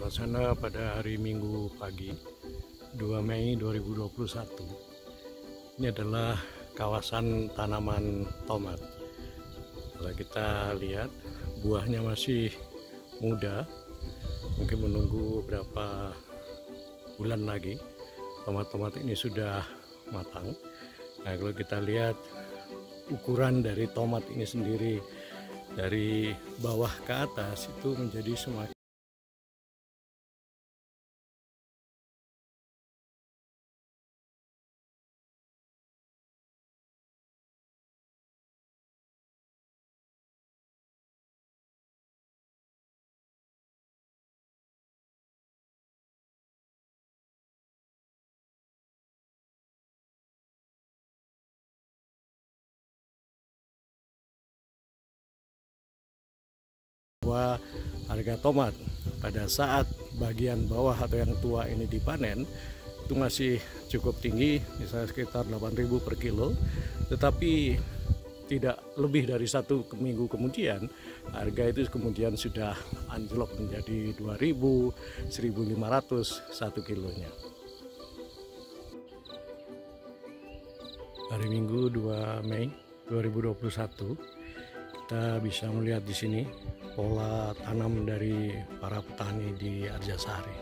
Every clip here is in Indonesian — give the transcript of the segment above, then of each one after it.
Suasana pada hari Minggu pagi 2 Mei 2021. Ini adalah kawasan tanaman tomat. Kalau kita lihat buahnya masih muda, mungkin menunggu beberapa bulan lagi tomat-tomat ini sudah matang. Nah, kalau kita lihat ukuran dari tomat ini sendiri dari bawah ke atas itu menjadi semakin bahwa harga tomat pada saat bagian bawah atau yang tua ini dipanen itu masih cukup tinggi, misalnya sekitar 8.000 per kilo, tetapi tidak lebih dari 1 minggu kemudian harga itu kemudian sudah anjlok menjadi 2.000, 1.500 1 kilonya. Hari Minggu 2 Mei 2021 kita bisa melihat di sini pola tanam dari para petani di Arjasari.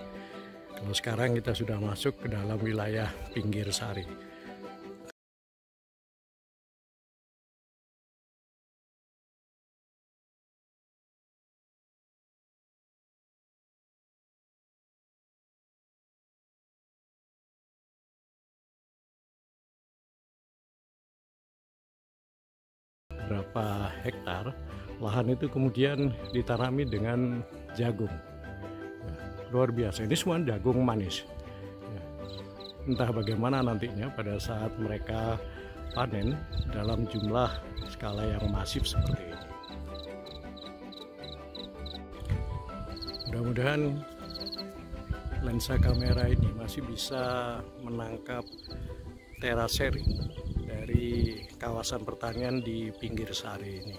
Kalau sekarang kita sudah masuk ke dalam wilayah pinggir sari. Berapa hektar lahan itu kemudian ditanami dengan jagung. Luar biasa, ini semua jagung manis. Entah bagaimana nantinya pada saat mereka panen dalam jumlah skala yang masif seperti ini. Mudah-mudahan lensa kamera ini masih bisa menangkap terasering dari kawasan pertanian di pinggir sari ini.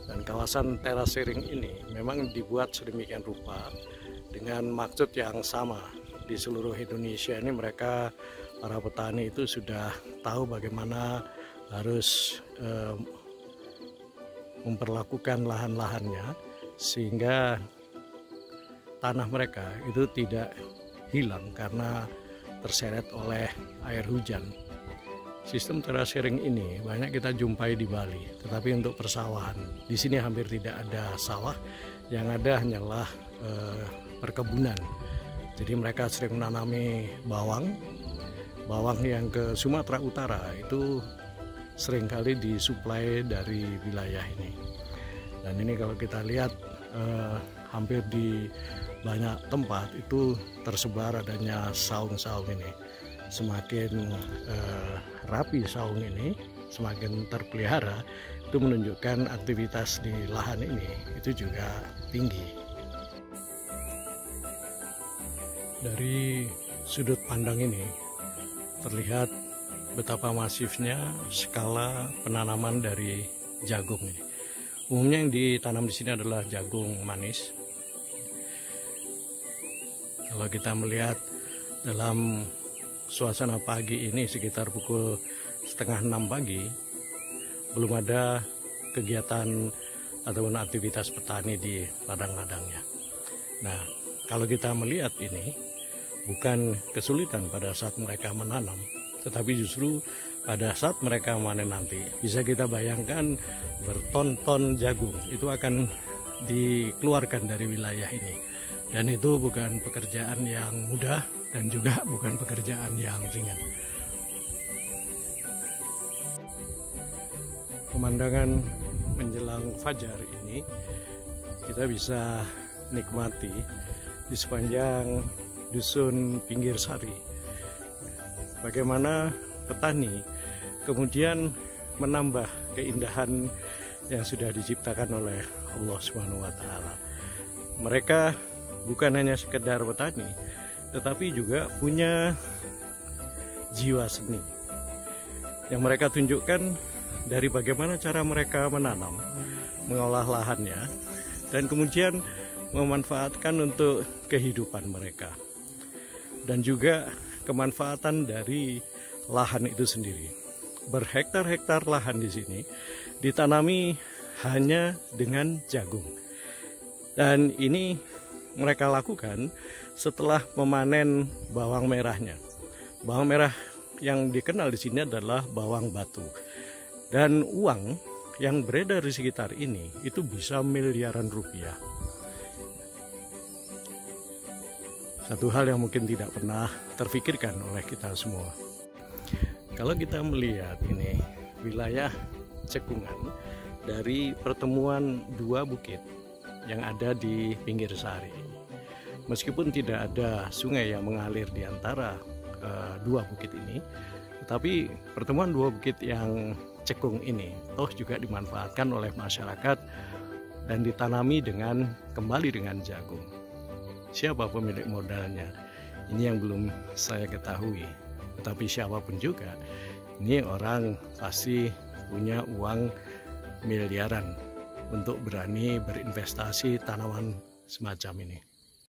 Dan kawasan terasering ini memang dibuat sedemikian rupa dengan maksud yang sama. Di seluruh Indonesia ini mereka, para petani itu sudah tahu bagaimana harus memperlakukan lahan-lahannya sehingga tanah mereka itu tidak hilang karena terseret oleh air hujan. Sistem terasering ini banyak kita jumpai di Bali, tetapi untuk persawahan di sini hampir tidak ada sawah, yang ada hanyalah perkebunan. Jadi mereka sering menanami bawang yang ke Sumatera Utara itu seringkali disuplai dari wilayah ini. Dan ini kalau kita lihat hampir di banyak tempat itu tersebar adanya saung-saung ini. Semakin rapi saung ini, semakin terpelihara, itu menunjukkan aktivitas di lahan ini itu juga tinggi. Dari sudut pandang ini terlihat betapa masifnya skala penanaman dari jagung ini. Umumnya yang ditanam di sini adalah jagung manis. Kalau kita melihat dalam suasana pagi ini sekitar pukul 5:30 pagi, belum ada kegiatan ataupun aktivitas petani di ladang-ladangnya. Nah, kalau kita melihat ini bukan kesulitan pada saat mereka menanam, tetapi justru pada saat mereka panen nanti, bisa kita bayangkan berton-ton jagung itu akan dikeluarkan dari wilayah ini. Dan itu bukan pekerjaan yang mudah dan juga bukan pekerjaan yang ringan. Pemandangan menjelang fajar ini kita bisa nikmati di sepanjang dusun pinggir sari. Bagaimana petani kemudian menambah keindahan yang sudah diciptakan oleh Allah SWT. Mereka bukan hanya sekedar petani, tetapi juga punya jiwa seni yang mereka tunjukkan dari bagaimana cara mereka menanam, mengolah lahannya, dan kemudian memanfaatkan untuk kehidupan mereka. Dan juga kemanfaatan dari lahan itu sendiri. Berhektar-hektar lahan di sini ditanami hanya dengan jagung. Dan ini mereka lakukan setelah memanen bawang merahnya. Bawang merah yang dikenal di sini adalah bawang batu. Dan uang yang beredar di sekitar ini itu bisa miliaran rupiah. Satu hal yang mungkin tidak pernah terfikirkan oleh kita semua. Kalau kita melihat ini wilayah cekungan dari pertemuan dua bukit yang ada di pinggir sari. Meskipun tidak ada sungai yang mengalir di antara dua bukit ini, tetapi pertemuan dua bukit yang cekung ini toh juga dimanfaatkan oleh masyarakat dan ditanami kembali dengan jagung. Siapa pemilik modalnya? Ini yang belum saya ketahui. Tetapi siapapun juga, ini orang pasti punya uang miliaran untuk berani berinvestasi tanaman semacam ini.